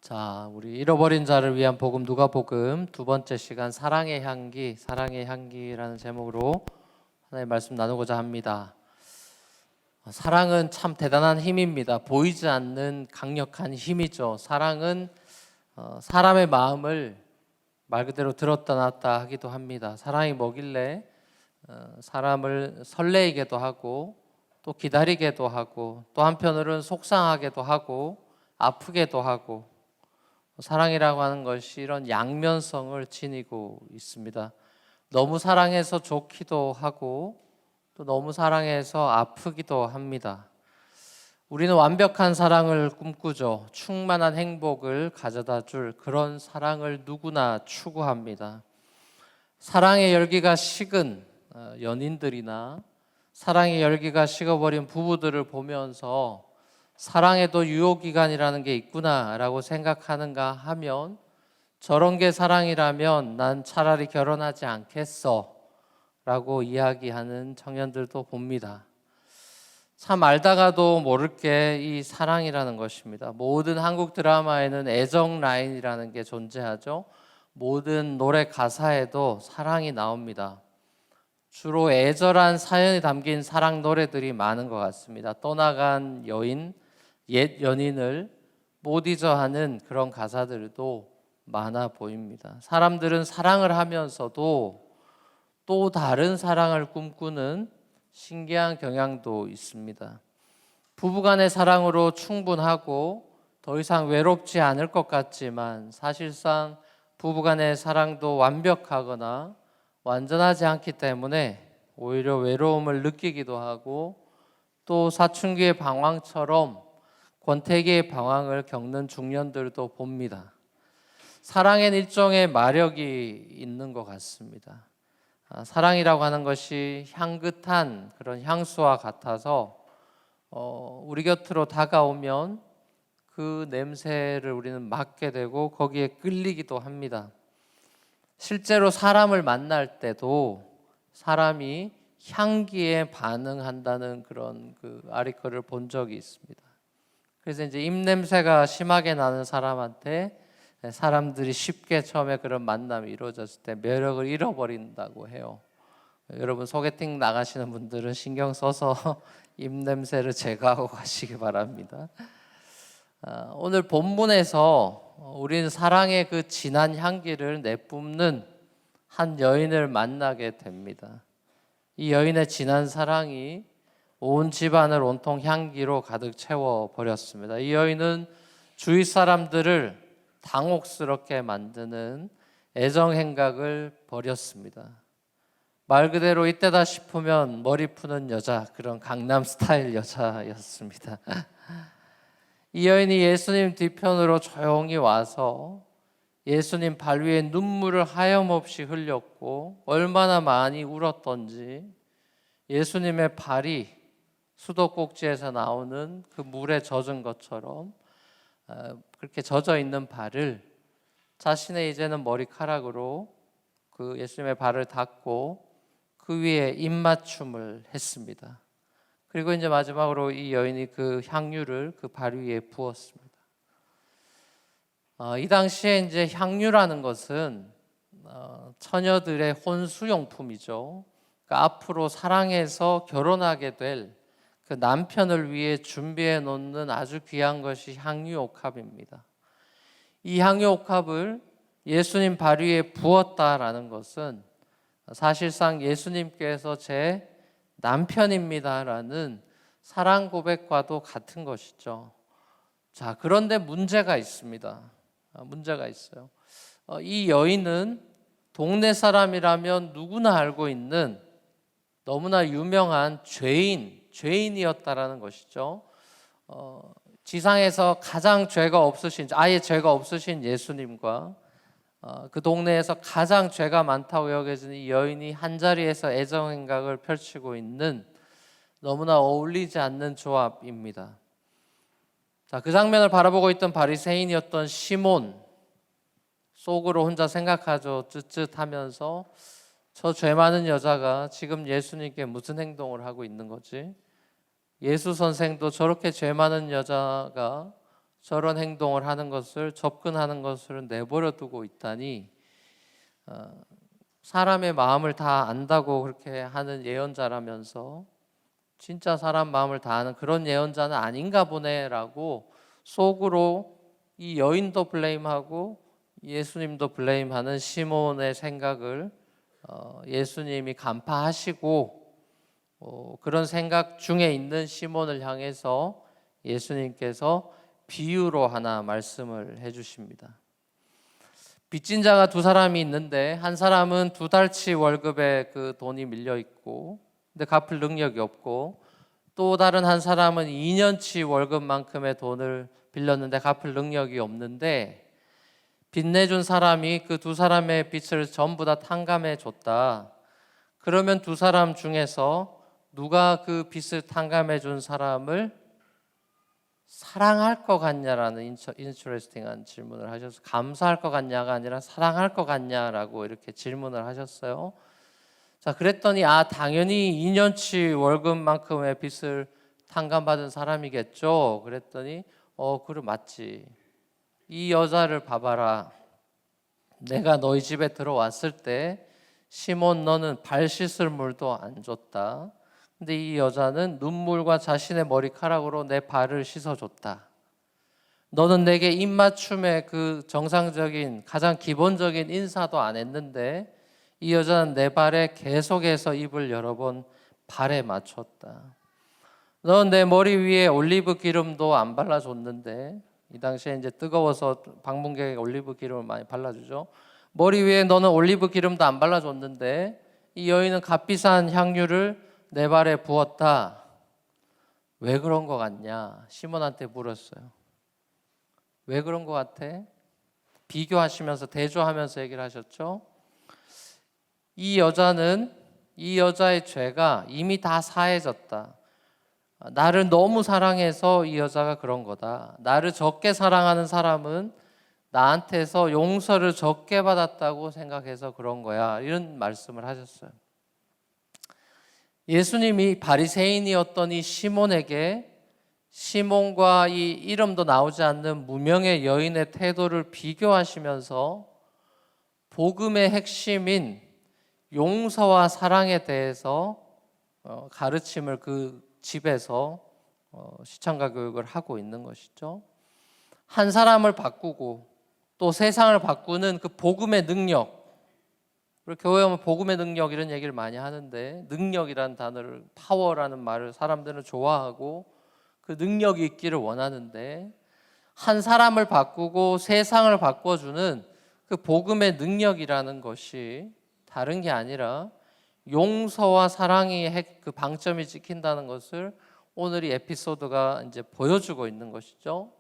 자, 우리 잃어버린 자를 위한 복음 누가복음 두 번째 시간 사랑의 향기, 사랑의 향기라는 제목으로 하나님의 말씀 나누고자 합니다. 사랑은 참 대단한 힘입니다. 보이지 않는 강력한 힘이죠. 사랑은 사람의 마음을 말 그대로 들었다 놨다 하기도 합니다. 사랑이 뭐길래 사람을 설레이게도 하고 또 기다리게도 하고 또 한편으로는 속상하게도 하고 아프게도 하고, 사랑이라고 하는 것이 이런 양면성을 지니고 있습니다. 너무 사랑해서 좋기도 하고 또 너무 사랑해서 아프기도 합니다. 우리는 완벽한 사랑을 꿈꾸죠. 충만한 행복을 가져다 줄 그런 사랑을 누구나 추구합니다. 사랑의 열기가 식은 연인들이나 사랑의 열기가 식어버린 부부들을 보면서 사랑에도 유효기간이라는 게 있구나라고 생각하는가 하면, 저런 게 사랑이라면 난 차라리 결혼하지 않겠어 라고 이야기하는 청년들도 봅니다. 참 알다가도 모를 게 이 사랑이라는 것입니다. 모든 한국 드라마에는 애정 라인이라는 게 존재하죠. 모든 노래 가사에도 사랑이 나옵니다. 주로 애절한 사연이 담긴 사랑 노래들이 많은 것 같습니다. 떠나간 여인, 옛 연인을 못 잊어 하는 그런 가사들도 많아 보입니다. 사람들은 사랑을 하면서도 또 다른 사랑을 꿈꾸는 신기한 경향도 있습니다. 부부간의 사랑으로 충분하고 더 이상 외롭지 않을 것 같지만, 사실상 부부간의 사랑도 완벽하거나 완전하지 않기 때문에 오히려 외로움을 느끼기도 하고, 또 사춘기의 방황처럼 권태기의 방황을 겪는 중년들도 봅니다. 사랑엔 일종의 마력이 있는 것 같습니다. 사랑이라고 하는 것이 향긋한 그런 향수와 같아서 우리 곁으로 다가오면 그 냄새를 우리는 맡게 되고 거기에 끌리기도 합니다. 실제로 사람을 만날 때도 사람이 향기에 반응한다는 그런 아리커를 본 적이 있습니다. 그래서 이제 입냄새가 심하게 나는 사람한테 사람들이 쉽게 처음에 그런 만남이 이루어졌을 때 매력을 잃어버린다고 해요. 여러분 소개팅 나가시는 분들은 신경 써서 입냄새를 제거하고 가시기 바랍니다. 오늘 본문에서 우리는 사랑의 그 진한 향기를 내뿜는 한 여인을 만나게 됩니다. 이 여인의 진한 사랑이 온 집안을 온통 향기로 가득 채워버렸습니다. 이 여인은 주위 사람들을 당혹스럽게 만드는 애정행각을 벌였습니다. 말 그대로 이때다 싶으면 머리 푸는 여자, 그런 강남 스타일 여자였습니다. 이 여인이 예수님 뒤편으로 조용히 와서 예수님 발 위에 눈물을 하염없이 흘렸고, 얼마나 많이 울었던지 예수님의 발이 수도꼭지에서 나오는 그 물에 젖은 것처럼 그렇게 젖어 있는 발을 자신의 이제는 머리카락으로 그 예수님의 발을 닦고 그 위에 입맞춤을 했습니다. 그리고 이제 마지막으로 이 여인이 그 향유를 그 발 위에 부었습니다. 이 당시에 이제 향유라는 것은 처녀들의 혼수용품이죠. 그러니까 앞으로 사랑해서 결혼하게 될 그 남편을 위해 준비해 놓는 아주 귀한 것이 향유옥합입니다. 이 향유옥합을 예수님 발 위에 부었다라는 것은 사실상 예수님께서 제 남편입니다라는 사랑 고백과도 같은 것이죠. 자, 그런데 문제가 있습니다. 문제가 있어요. 이 여인은 동네 사람이라면 누구나 알고 있는 너무나 유명한 죄인이었다라는 것이죠. 지상에서 가장 죄가 없으신, 아예 죄가 없으신 예수님과 그 동네에서 가장 죄가 많다고 여겨지는 이 여인이 한자리에서 애정행각을 펼치고 있는 너무나 어울리지 않는 조합입니다. 자, 그 장면을 바라보고 있던 바리새인이었던 시몬, 속으로 혼자 생각하죠. 쯧쯧하면서 저 죄 많은 여자가 지금 예수님께 무슨 행동을 하고 있는 거지? 예수 선생도 저렇게 죄 많은 여자가 저런 행동을 하는 것을, 접근하는 것을 내버려 두고 있다니, 사람의 마음을 다 안다고 그렇게 하는 예언자라면서 진짜 사람 마음을 다 아는 그런 예언자는 아닌가 보네라고 속으로 이 여인도 블레임하고 예수님도 블레임하는 시몬의 생각을 예수님이 간파하시고, 그런 생각 중에 있는 시몬을 향해서 예수님께서 비유로 하나 말씀을 해주십니다. 빚진 자가 두 사람이 있는데, 한 사람은 2달치 월급에 그 돈이 밀려 있고 근데 갚을 능력이 없고, 또 다른 한 사람은 2년치 월급만큼의 돈을 빌렸는데 갚을 능력이 없는데, 빚내준 사람이 그 두 사람의 빚을 전부 다 탕감해 줬다. 그러면 두 사람 중에서 누가 그 빚을 탕감해 준 사람을 사랑할 것 같냐라는 인트레스팅한 질문을 하셔서, 감사할 것 같냐가 아니라 사랑할 것 같냐라고 이렇게 질문을 하셨어요. 자, 그랬더니 당연히 2년치 월급만큼의 빚을 탕감받은 사람이겠죠. 그랬더니 그래 맞지. 이 여자를 봐봐라. 내가 너희 집에 들어왔을 때 시몬 너는 발 씻을 물도 안 줬다. 근데 이 여자는 눈물과 자신의 머리카락으로 내 발을 씻어줬다. 너는 내게 입맞춤의 그 정상적인 가장 기본적인 인사도 안 했는데 이 여자는 내 발에 계속해서 입을 여러 번 발에 맞췄다. 넌 내 머리 위에 올리브 기름도 안 발라줬는데, 이 당시에 이제 뜨거워서 방문객에게 올리브 기름을 많이 발라주죠. 머리 위에 너는 올리브 기름도 안 발라줬는데 이 여인은 값비싼 향유를 내 발에 부었다. 왜 그런 것 같냐? 시몬한테 물었어요. 왜 그런 것 같아? 비교하시면서 대조하면서 얘기를 하셨죠. 이 여자의 죄가 이미 다 사해졌다. 나를 너무 사랑해서 이 여자가 그런 거다. 나를 적게 사랑하는 사람은 나한테서 용서를 적게 받았다고 생각해서 그런 거야. 이런 말씀을 하셨어요. 예수님이 바리새인이었던 이 시몬에게, 시몬과 이 이름도 나오지 않는 무명의 여인의 태도를 비교하시면서 복음의 핵심인 용서와 사랑에 대해서 가르침을 그 집에서 시청가 교육을 하고 있는 것이죠. 한 사람을 바꾸고 또 세상을 바꾸는 그 복음의 능력, 우리 교회 오면 복음의 능력 이런 얘기를 많이 하는데, 능력이라는 단어를, 파워라는 말을 사람들은 좋아하고 그 능력이 있기를 원하는데, 한 사람을 바꾸고 세상을 바꿔주는 그 복음의 능력이라는 것이 다른 게 아니라 용서와 사랑이 그 방점이 찍힌다는 것을 오늘 이 에피소드가 이제 보여주고 있는 것이죠.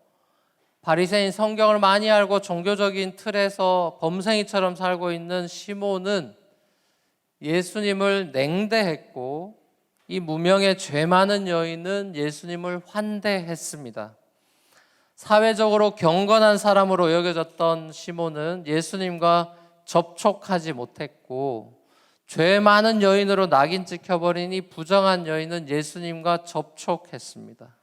바리새인, 성경을 많이 알고 종교적인 틀에서 범생이처럼 살고 있는 시몬은 예수님을 냉대했고, 이 무명의 죄 많은 여인은 예수님을 환대했습니다. 사회적으로 경건한 사람으로 여겨졌던 시몬은 예수님과 접촉하지 못했고, 죄 많은 여인으로 낙인 찍혀버린 이 부정한 여인은 예수님과 접촉했습니다.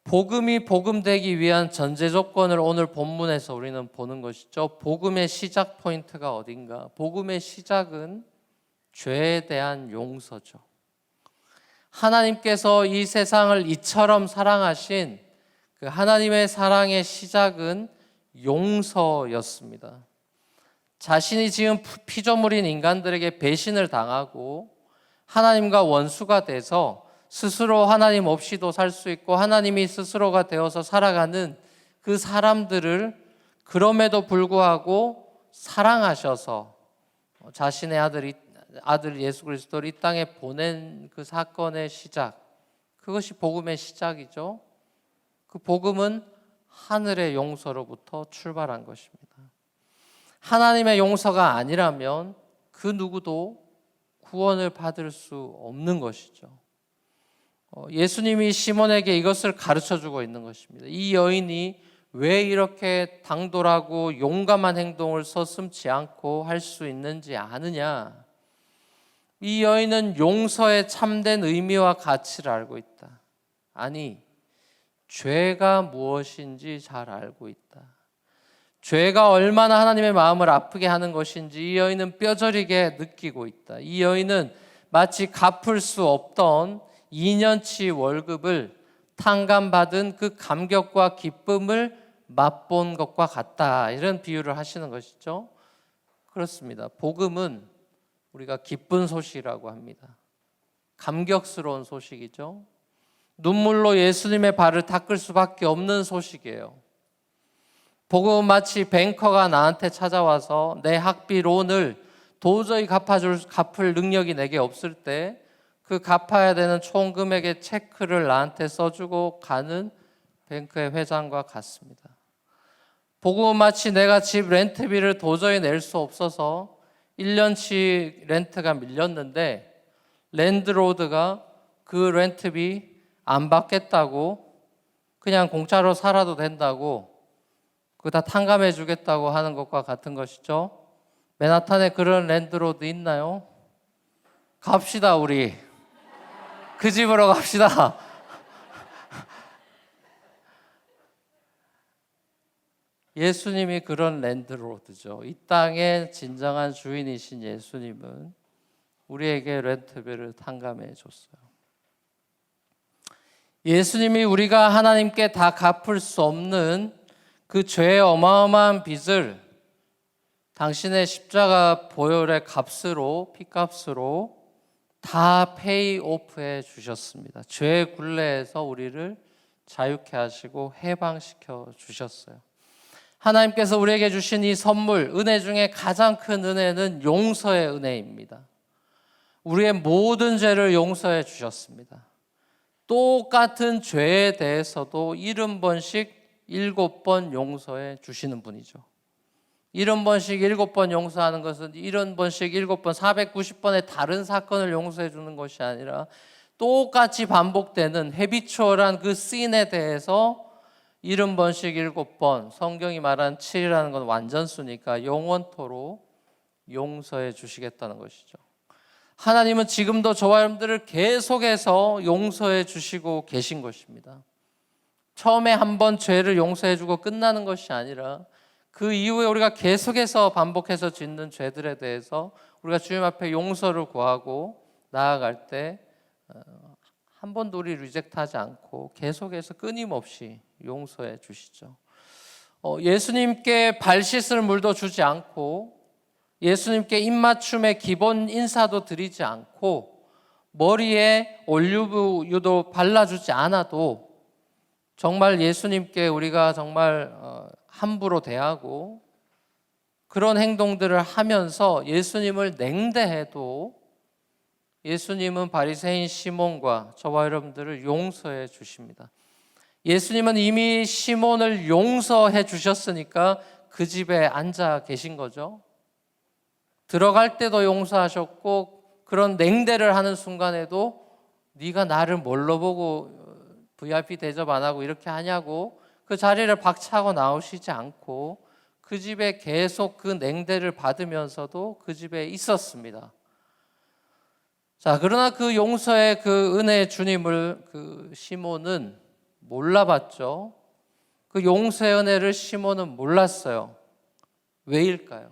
복음이 복음되기 위한 전제 조건을 오늘 본문에서 우리는 보는 것이죠. 복음의 시작 포인트가 어딘가? 복음의 시작은 죄에 대한 용서죠. 하나님께서 이 세상을 이처럼 사랑하신 그 하나님의 사랑의 시작은 용서였습니다. 자신이 지은 피조물인 인간들에게 배신을 당하고 하나님과 원수가 돼서 스스로 하나님 없이도 살 수 있고 하나님이 스스로가 되어서 살아가는 그 사람들을 그럼에도 불구하고 사랑하셔서 자신의 아들 예수 그리스도를 이 땅에 보낸 그 사건의 시작, 그것이 복음의 시작이죠. 그 복음은 하늘의 용서로부터 출발한 것입니다. 하나님의 용서가 아니라면 그 누구도 구원을 받을 수 없는 것이죠. 예수님이 시몬에게 이것을 가르쳐주고 있는 것입니다. 이 여인이 왜 이렇게 당돌하고 용감한 행동을 서슴지 않고 할 수 있는지 아느냐? 이 여인은 용서의 참된 의미와 가치를 알고 있다. 아니, 죄가 무엇인지 잘 알고 있다. 죄가 얼마나 하나님의 마음을 아프게 하는 것인지 이 여인은 뼈저리게 느끼고 있다. 이 여인은 마치 갚을 수 없던 2년치 월급을 탕감받은 그 감격과 기쁨을 맛본 것과 같다. 이런 비유를 하시는 것이죠. 그렇습니다. 복음은 우리가 기쁜 소식이라고 합니다. 감격스러운 소식이죠. 눈물로 예수님의 발을 닦을 수밖에 없는 소식이에요. 복음은 마치 뱅커가 나한테 찾아와서 내 학비 론을 도저히 갚을 능력이 내게 없을 때 그 갚아야 되는 총 금액의 체크를 나한테 써주고 가는 뱅크의 회장과 같습니다. 복음은 마치 내가 집 렌트비를 도저히 낼 수 없어서 1년치 렌트가 밀렸는데 랜드로드가 그 렌트비 안 받겠다고 그냥 공짜로 살아도 된다고 그거 다 탕감해 주겠다고 하는 것과 같은 것이죠. 맨하탄에 그런 랜드로드 있나요? 갑시다 우리. 그 집으로 갑시다. 예수님이 그런 랜드로드죠. 이 땅의 진정한 주인이신 예수님은 우리에게 렌트비를 탕감해 줬어요. 예수님이 우리가 하나님께 다 갚을 수 없는 그 죄의 어마어마한 빚을 당신의 십자가 보혈의 값으로, 피값으로 다 페이오프해 주셨습니다. 죄의 굴레에서 우리를 자유케 하시고 해방시켜 주셨어요. 하나님께서 우리에게 주신 이 선물, 은혜 중에 가장 큰 은혜는 용서의 은혜입니다. 우리의 모든 죄를 용서해 주셨습니다. 똑같은 죄에 대해서도 70번씩 7번 용서해 주시는 분이죠. 70번씩 7번 용서하는 것은 70번씩 7번 490번의 다른 사건을 용서해 주는 것이 아니라 똑같이 반복되는 헤비추얼한 그 씬에 대해서 70번씩 7번, 성경이 말한 7이라는 건 완전수니까 영원토록 용서해 주시겠다는 것이죠. 하나님은 지금도 저와 여러분들을 계속해서 용서해 주시고 계신 것입니다. 처음에 한번 죄를 용서해 주고 끝나는 것이 아니라 그 이후에 우리가 계속해서 반복해서 짓는 죄들에 대해서 우리가 주님 앞에 용서를 구하고 나아갈 때 한 번도 우리 리젝트하지 않고 계속해서 끊임없이 용서해 주시죠. 예수님께 발 씻을 물도 주지 않고 예수님께 입맞춤의 기본 인사도 드리지 않고 머리에 올리브유도 발라주지 않아도 정말 예수님께 우리가 정말 함부로 대하고 그런 행동들을 하면서 예수님을 냉대해도 예수님은 바리새인 시몬과 저와 여러분들을 용서해 주십니다. 예수님은 이미 시몬을 용서해 주셨으니까 그 집에 앉아 계신 거죠. 들어갈 때도 용서하셨고 그런 냉대를 하는 순간에도 네가 나를 뭘로 보고 VIP 대접 안 하고 이렇게 하냐고 그 자리를 박차고 나오시지 않고 그 집에 계속 그 냉대를 받으면서도 그 집에 있었습니다. 자, 그러나 그 용서의 그 은혜의 주님을 그 시몬은 몰라봤죠. 그 용서의 은혜를 시몬은 몰랐어요. 왜일까요?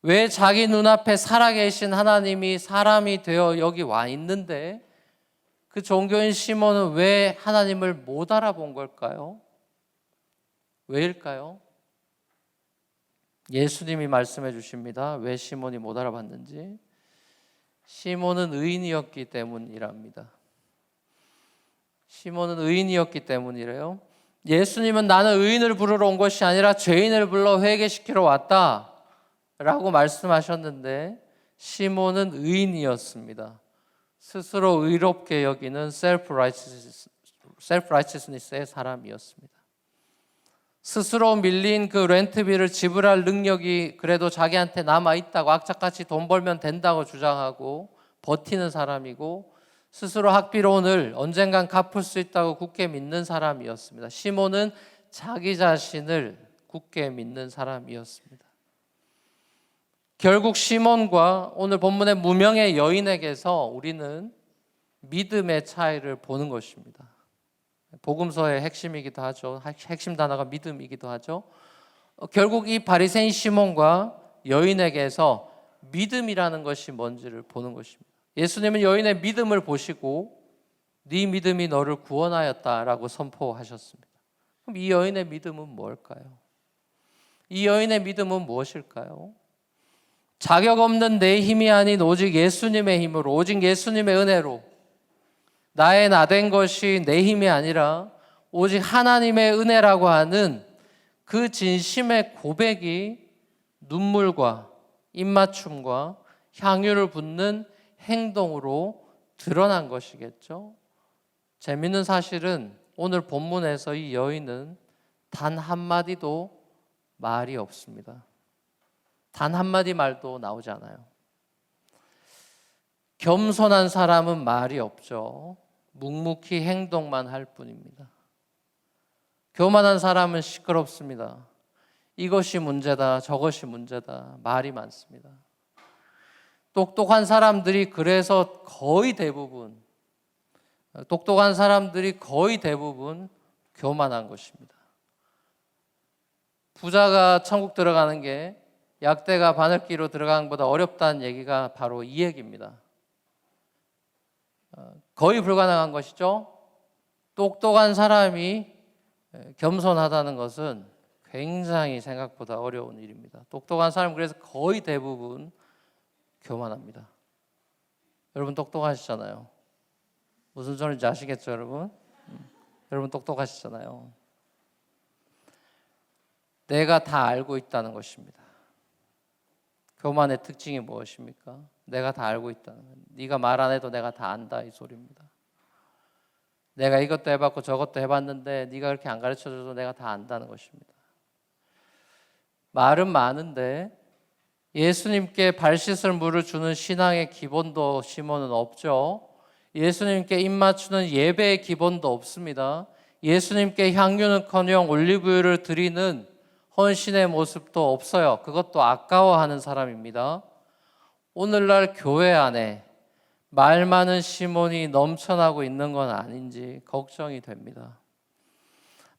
왜 자기 눈앞에 살아계신 하나님이 사람이 되어 여기 와 있는데 그 종교인 시몬은 왜 하나님을 못 알아본 걸까요? 왜일까요? 예수님이 말씀해 주십니다. 왜 시몬이 못 알아봤는지. 시몬은 의인이었기 때문이랍니다. 시몬은 의인이었기 때문이래요. 예수님은 나는 의인을 부르러 온 것이 아니라 죄인을 불러 회개시키러 왔다 라고 말씀하셨는데 시몬은 의인이었습니다. 스스로 의롭게 여기는 self-righteousness의 사람이었습니다. 스스로 밀린 그 렌트비를 지불할 능력이 그래도 자기한테 남아있다고 악착같이 돈 벌면 된다고 주장하고 버티는 사람이고 스스로 학비론을 언젠간 갚을 수 있다고 굳게 믿는 사람이었습니다. 시몬은 자기 자신을 굳게 믿는 사람이었습니다. 결국 시몬과 오늘 본문의 무명의 여인에게서 우리는 믿음의 차이를 보는 것입니다. 복음서의 핵심이기도 하죠. 핵심 단어가 믿음이기도 하죠. 결국 이 바리새인 시몬과 여인에게서 믿음이라는 것이 뭔지를 보는 것입니다. 예수님은 여인의 믿음을 보시고 네 믿음이 너를 구원하였다라고 선포하셨습니다. 그럼 이 여인의 믿음은 뭘까요? 이 여인의 믿음은 무엇일까요? 자격 없는 내 힘이 아닌 오직 예수님의 힘으로, 오직 예수님의 은혜로, 나의 나된 것이 내 힘이 아니라 오직 하나님의 은혜라고 하는 그 진심의 고백이 눈물과 입맞춤과 향유를 붓는 행동으로 드러난 것이겠죠. 재밌는 사실은 오늘 본문에서 이 여인은 단 한마디도 말이 없습니다. 단 한마디 말도 나오지 않아요. 겸손한 사람은 말이 없죠. 묵묵히 행동만 할 뿐입니다. 교만한 사람은 시끄럽습니다. 이것이 문제다, 저것이 문제다, 말이 많습니다. 똑똑한 사람들이 그래서 똑똑한 사람들이 거의 대부분 교만한 것입니다. 부자가 천국 들어가는 게 약대가 바늘기로 들어가는 것보다 어렵다는 얘기가 바로 이 얘기입니다. 거의 불가능한 것이죠. 똑똑한 사람이 겸손하다는 것은 굉장히 생각보다 어려운 일입니다. 똑똑한 사람은 그래서 거의 대부분 교만합니다. 여러분 똑똑하시잖아요. 무슨 소리인지 아시겠죠, 여러분? 여러분 똑똑하시잖아요. 내가 다 알고 있다는 것입니다. 교만의 특징이 무엇입니까? 내가 다 알고 있다는 것. 네가 말 안 해도 내가 다 안다 이 소리입니다. 내가 이것도 해봤고 저것도 해봤는데 네가 그렇게 안 가르쳐줘도 내가 다 안다는 것입니다. 말은 많은데 예수님께 발 씻을 물을 주는 신앙의 기본도 시몬은 없죠. 예수님께 입 맞추는 예배의 기본도 없습니다. 예수님께 향유는커녕 올리브유를 드리는 헌신의 모습도 없어요. 그것도 아까워하는 사람입니다. 오늘날 교회 안에 말 많은 시몬이 넘쳐나고 있는 건 아닌지 걱정이 됩니다.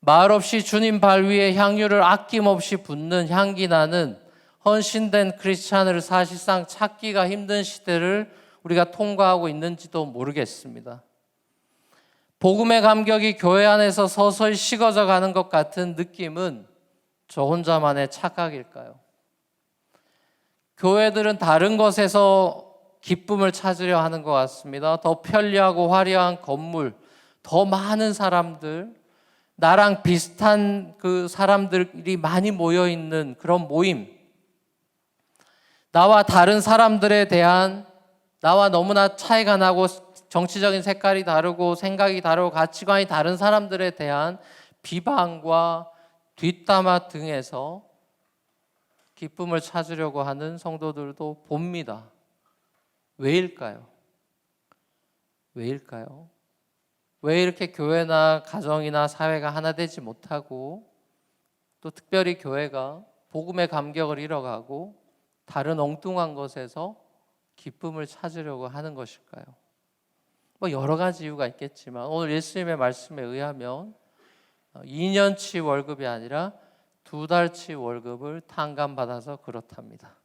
말 없이 주님 발 위에 향유를 아낌없이 붓는 향기 나는 헌신된 크리스찬을 사실상 찾기가 힘든 시대를 우리가 통과하고 있는지도 모르겠습니다. 복음의 감격이 교회 안에서 서서히 식어져 가는 것 같은 느낌은 저 혼자만의 착각일까요? 교회들은 다른 것에서 기쁨을 찾으려 하는 것 같습니다. 더 편리하고 화려한 건물, 더 많은 사람들, 나랑 비슷한 그 사람들이 많이 모여 있는 그런 모임, 나와 다른 사람들에 대한, 나와 너무나 차이가 나고 정치적인 색깔이 다르고 생각이 다르고 가치관이 다른 사람들에 대한 비방과 뒷담화 등에서 기쁨을 찾으려고 하는 성도들도 봅니다. 왜일까요? 왜일까요? 왜 이렇게 교회나 가정이나 사회가 하나 되지 못하고 또 특별히 교회가 복음의 감격을 잃어가고 다른 엉뚱한 것에서 기쁨을 찾으려고 하는 것일까요? 여러 가지 이유가 있겠지만 오늘 예수님의 말씀에 의하면 2년치 월급이 아니라 2달치 월급을 탕감받아서 그렇답니다.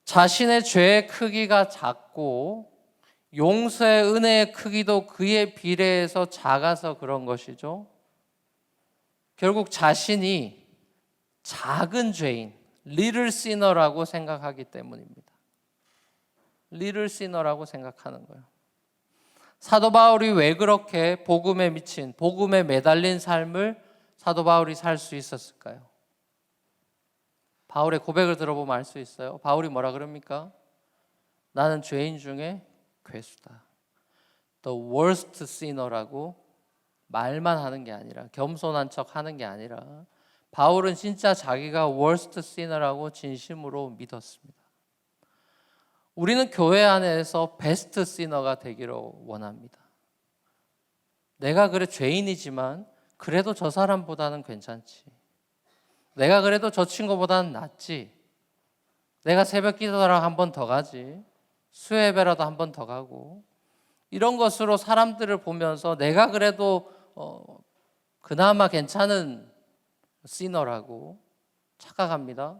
자신의 죄의 크기가 작고 용서의 은혜의 크기도 그에 비례해서 작아서 그런 것이죠. 결국 자신이 작은 죄인, little sinner라고 생각하기 때문입니다. little sinner라고 생각하는 거예요. 사도 바울이 왜 그렇게 복음에 미친, 복음에 매달린 삶을 사도 바울이 살 수 있었을까요? 바울의 고백을 들어보면 알 수 있어요. 바울이 뭐라 그럽니까? 나는 죄인 중에 괴수다. The worst sinner라고 말만 하는 게 아니라, 겸손한 척 하는 게 아니라 바울은 진짜 자기가 worst sinner라고 진심으로 믿었습니다. 우리는 교회 안에서 베스트 시너가 되기를 원합니다. 내가 그래 죄인이지만 그래도 저 사람보다는 괜찮지. 내가 그래도 저 친구보다는 낫지. 내가 새벽 기도랑 한 번 더 가지. 수요예배라도 한 번 더 가고. 이런 것으로 사람들을 보면서 내가 그래도 그나마 괜찮은 시너라고 착각합니다.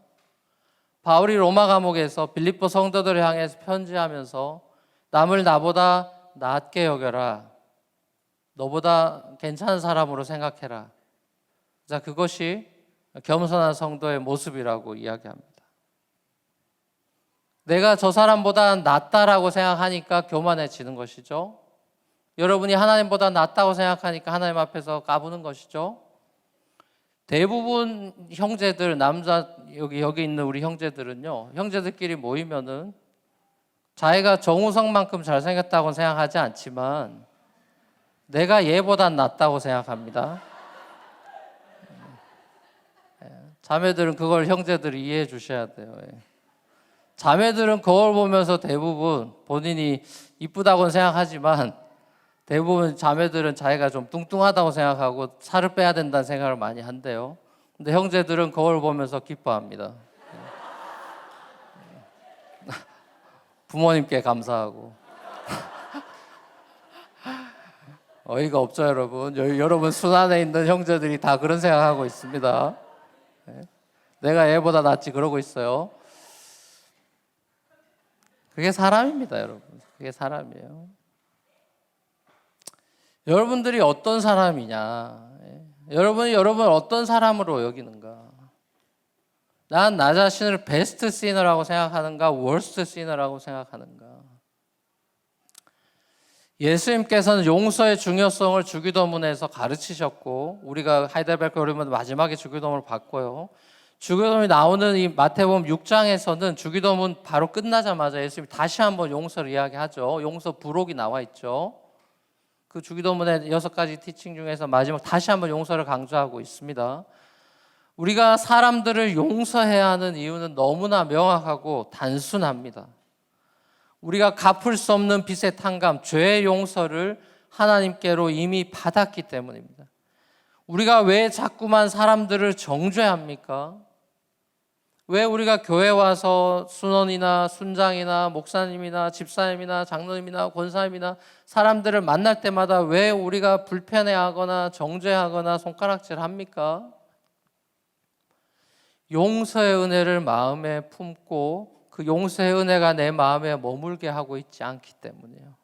바울이 로마 감옥에서 빌립보 성도들을 향해서 편지하면서 남을 나보다 낫게 여겨라. 너보다 괜찮은 사람으로 생각해라. 자, 그것이 겸손한 성도의 모습이라고 이야기합니다. 내가 저 사람보다 낫다라고 생각하니까 교만해지는 것이죠. 여러분이 하나님보다 낫다고 생각하니까 하나님 앞에서 까부는 것이죠. 대부분 형제들, 여기 있는 우리 형제들은요, 형제들끼리 모이면은 자기가 정우성만큼 잘생겼다고 생각하지 않지만 내가 얘보단 낫다고 생각합니다. 자매들은 그걸 형제들이 이해해 주셔야 돼요. 자매들은 거울 보면서 대부분 본인이 이쁘다고는 생각하지만 대부분 자매들은 자기가 좀 뚱뚱하다고 생각하고 살을 빼야 된다는 생각을 많이 한대요. 근데 형제들은 거울 보면서 기뻐합니다. 부모님께 감사하고. 어이가 없죠, 여러분. 여러분 순안에 있는 형제들이 다 그런 생각하고 있습니다. 내가 얘보다 낫지 그러고 있어요. 그게 사람입니다, 여러분. 그게 사람이에요. 여러분들이 어떤 사람이냐? 여러분이 여러분을 어떤 사람으로 여기는가? 난 나 자신을 베스트 시너라고 생각하는가? 워스트 시너라고 생각하는가? 예수님께서는 용서의 중요성을 주기도문에서 가르치셨고 우리가 하이델베르크 오르면 마지막에 주기도문을 받고요. 주기도문이 나오는 이 마태복음 6장에서는 주기도문 바로 끝나자마자 예수님이 다시 한번 용서를 이야기하죠. 용서 부록이 나와 있죠. 그 주기도문의 6가지 티칭 중에서 마지막 다시 한번 용서를 강조하고 있습니다. 우리가 사람들을 용서해야 하는 이유는 너무나 명확하고 단순합니다. 우리가 갚을 수 없는 빚의 탕감, 죄의 용서를 하나님께로 이미 받았기 때문입니다. 우리가 왜 자꾸만 사람들을 정죄합니까? 왜 우리가 교회 와서 순원이나 순장이나 목사님이나 집사님이나 장로님이나 권사님이나 사람들을 만날 때마다 왜 우리가 불편해하거나 정죄하거나 손가락질합니까? 용서의 은혜를 마음에 품고 그 용서의 은혜가 내 마음에 머물게 하고 있지 않기 때문이에요.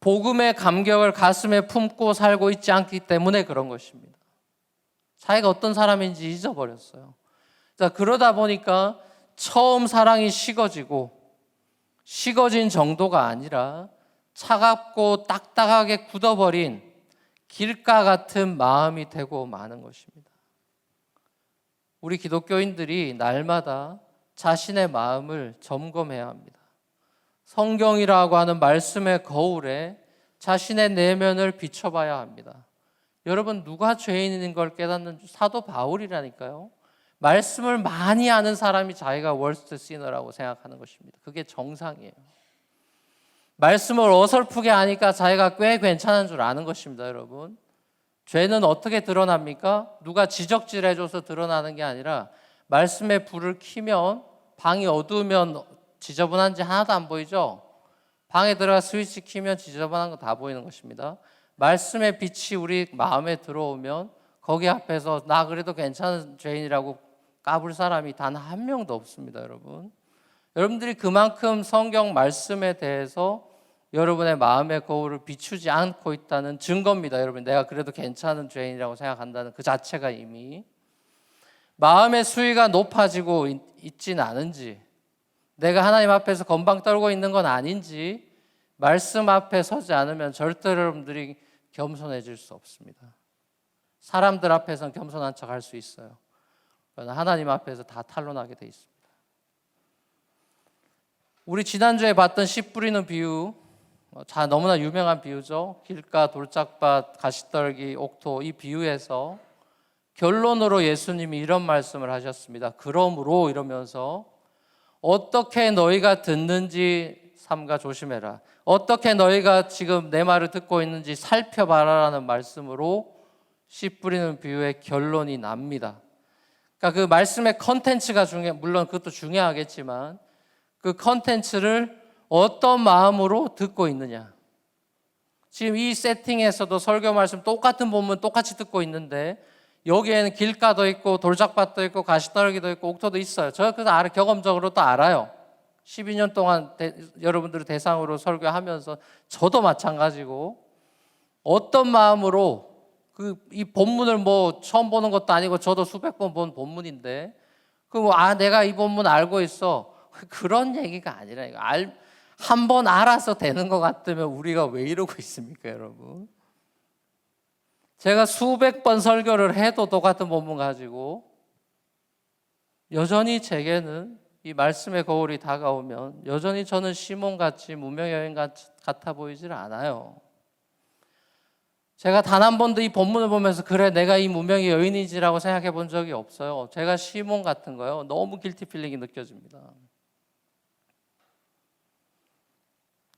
복음의 감격을 가슴에 품고 살고 있지 않기 때문에 그런 것입니다. 자기가 어떤 사람인지 잊어버렸어요. 자, 그러다 보니까 처음 사랑이 식어지고 식어진 정도가 아니라 차갑고 딱딱하게 굳어버린 길가 같은 마음이 되고 마는 것입니다. 우리 기독교인들이 날마다 자신의 마음을 점검해야 합니다. 성경이라고 하는 말씀의 거울에 자신의 내면을 비춰봐야 합니다. 여러분, 누가 죄인인 걸 깨닫는 사도 바울이라니까요. 말씀을 많이 아는 사람이 자기가 월스트 시너라고 생각하는 것입니다. 그게 정상이에요. 말씀을 어설프게 아니까 자기가 꽤 괜찮은 줄 아는 것입니다, 여러분. 죄는 어떻게 드러납니까? 누가 지적질해줘서 드러나는 게 아니라 말씀의 불을 켜면 방이 어두우면 지저분한지 하나도 안 보이죠? 방에 들어가 스위치 켜면 지저분한 거 다 보이는 것입니다. 말씀의 빛이 우리 마음에 들어오면 거기 앞에서 나 그래도 괜찮은 죄인이라고 까불 사람이 단 한 명도 없습니다, 여러분. 여러분들이 그만큼 성경 말씀에 대해서 여러분의 마음의 거울을 비추지 않고 있다는 증거입니다. 여러분, 내가 그래도 괜찮은 죄인이라고 생각한다는 그 자체가 이미 마음의 수위가 높아지고 있지는 않은지, 내가 하나님 앞에서 건방 떨고 있는 건 아닌지 말씀 앞에 서지 않으면 절대 여러분들이 겸손해질 수 없습니다. 사람들 앞에서는 겸손한 척 할 수 있어요. 그러나 하나님 앞에서 다 탄로나게 돼 있습니다. 우리 지난주에 봤던 씨 뿌리는 비유, 너무나 유명한 비유죠. 길가, 돌짝밭, 가시떨기, 옥토, 이 비유에서 결론으로 예수님이 이런 말씀을 하셨습니다. 그러므로 이러면서 어떻게 너희가 듣는지 삼가 조심해라. 어떻게 너희가 지금 내 말을 듣고 있는지 살펴봐라라는 말씀으로 씨 뿌리는 비유의 결론이 납니다. 그러니까 그 말씀의 컨텐츠가 물론 그것도 중요하겠지만 그 컨텐츠를 어떤 마음으로 듣고 있느냐. 지금 이 세팅에서도 설교 말씀 똑같은 본문 똑같이 듣고 있는데 여기에는 길가도 있고 돌짝밭도 있고 가시떨기도 있고 옥토도 있어요. 저 그래서 경험적으로 또 알아요. 12년 동안 여러분들을 대상으로 설교하면서 저도 마찬가지고 어떤 마음으로 이 본문을 뭐 처음 보는 것도 아니고 저도 수백 번 본 본문인데 내가 이 본문 알고 있어. 그런 얘기가 아니라 한 번 알아서 되는 것 같으면 우리가 왜 이러고 있습니까, 여러분? 제가 수백 번 설교를 해도 똑같은 본문 가지고 여전히 제게는 이 말씀의 거울이 다가오면 여전히 저는 시몬같이 무명 여인 같아 보이질 않아요. 제가 단 한 번도 이 본문을 보면서 그래 내가 이 무명의 여인이지라고 생각해 본 적이 없어요. 제가 시몬 같은 거요. 너무 길티 필링이 느껴집니다.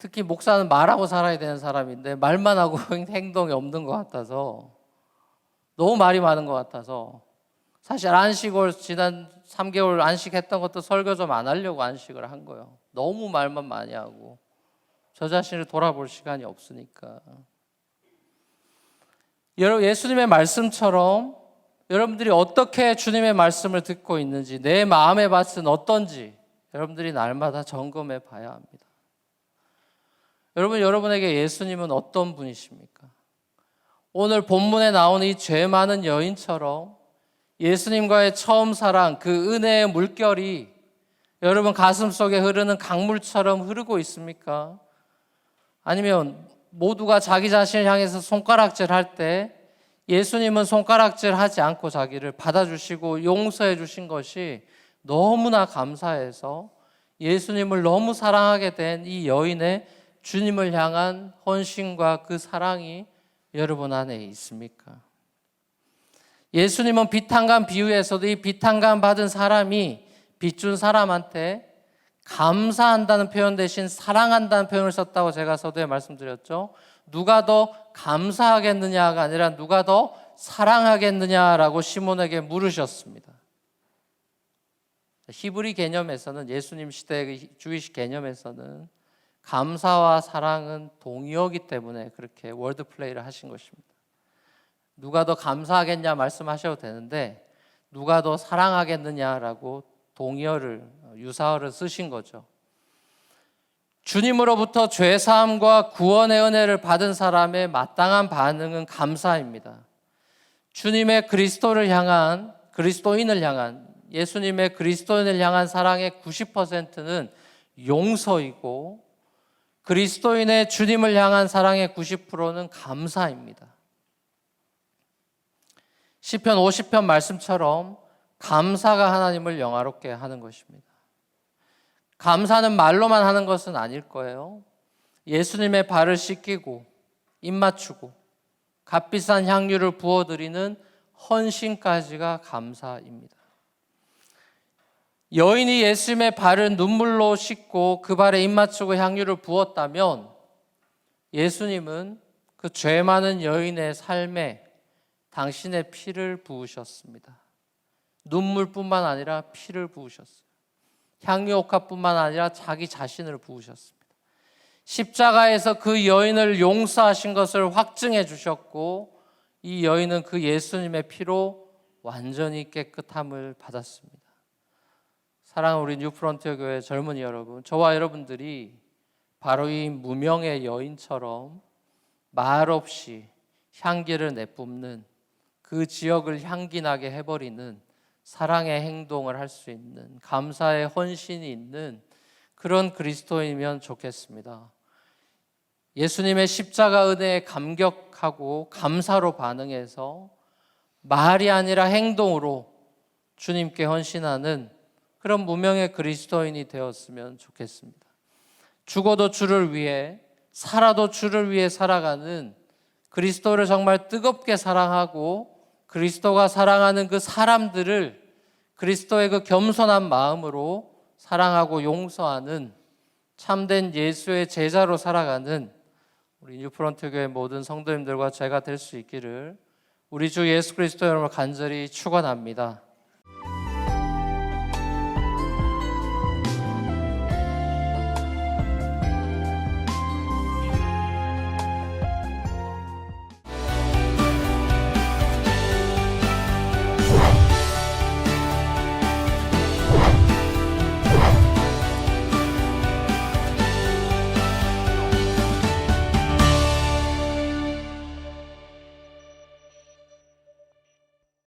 특히 목사는 말하고 살아야 되는 사람인데 말만 하고 행동이 없는 것 같아서 너무 말이 많은 것 같아서 사실 안식을 지난 3개월 안식했던 것도 설교 좀 안 하려고 안식을 한 거예요. 너무 말만 많이 하고 저 자신을 돌아볼 시간이 없으니까. 예수님의 말씀처럼 여러분들이 어떻게 주님의 말씀을 듣고 있는지 내 마음의 밭은 어떤지 여러분들이 날마다 점검해 봐야 합니다. 여러분에게 예수님은 어떤 분이십니까? 오늘 본문에 나오는 이 죄 많은 여인처럼 예수님과의 처음 사랑, 그 은혜의 물결이 여러분 가슴 속에 흐르는 강물처럼 흐르고 있습니까? 아니면 모두가 자기 자신을 향해서 손가락질 할 때 예수님은 손가락질 하지 않고 자기를 받아주시고 용서해 주신 것이 너무나 감사해서 예수님을 너무 사랑하게 된 이 여인의 주님을 향한 헌신과 그 사랑이 여러분 안에 있습니까? 예수님은 비탄감 비유에서도 이 비탄감 받은 사람이 빚준 사람한테 감사한다는 표현 대신 사랑한다는 표현을 썼다고 제가 서두에 말씀드렸죠. 누가 더 감사하겠느냐가 아니라 누가 더 사랑하겠느냐라고 시몬에게 물으셨습니다. 히브리 개념에서는 예수님 시대의 주이시 개념에서는 감사와 사랑은 동의어기 때문에 그렇게 월드 플레이를 하신 것입니다. 누가 더 감사하겠냐 말씀하셔도 되는데 누가 더 사랑하겠느냐라고 동의어를 유사어를 쓰신 거죠. 주님으로부터 죄사함과 구원의 은혜를 받은 사람의 마땅한 반응은 감사입니다. 주님의 그리스도인을 향한 예수님의 그리스도인을 향한 사랑의 90%는 용서이고 그리스도인의 주님을 향한 사랑의 90%는 감사입니다. 시편 50편 말씀처럼 감사가 하나님을 영화롭게 하는 것입니다. 감사는 말로만 하는 것은 아닐 거예요. 예수님의 발을 씻기고 입 맞추고 값비싼 향유를 부어드리는 헌신까지가 감사입니다. 여인이 예수님의 발을 눈물로 씻고 그 발에 입 맞추고 향유를 부었다면 예수님은 그 죄 많은 여인의 삶에 당신의 피를 부으셨습니다. 눈물뿐만 아니라 피를 부으셨어요. 향유옥합뿐만 아니라 자기 자신을 부으셨습니다. 십자가에서 그 여인을 용서하신 것을 확증해 주셨고 이 여인은 그 예수님의 피로 완전히 깨끗함을 받았습니다. 사랑하는 우리 뉴프론티어 교회 젊은이 여러분, 저와 여러분들이 바로 이 무명의 여인처럼 말없이 향기를 내뿜는 그 지역을 향기나게 해버리는 사랑의 행동을 할 수 있는 감사의 헌신이 있는 그런 그리스도이면 좋겠습니다. 예수님의 십자가 은혜에 감격하고 감사로 반응해서 말이 아니라 행동으로 주님께 헌신하는 그런 무명의 그리스도인이 되었으면 좋겠습니다. 죽어도 주를 위해 살아도 주를 위해 살아가는 그리스도를 정말 뜨겁게 사랑하고 그리스도가 사랑하는 그 사람들을 그리스도의 그 겸손한 마음으로 사랑하고 용서하는 참된 예수의 제자로 살아가는 우리 뉴프런트 교회 모든 성도님들과 제가 될 수 있기를 우리 주 예수 그리스도 이름으로 간절히 축원합니다.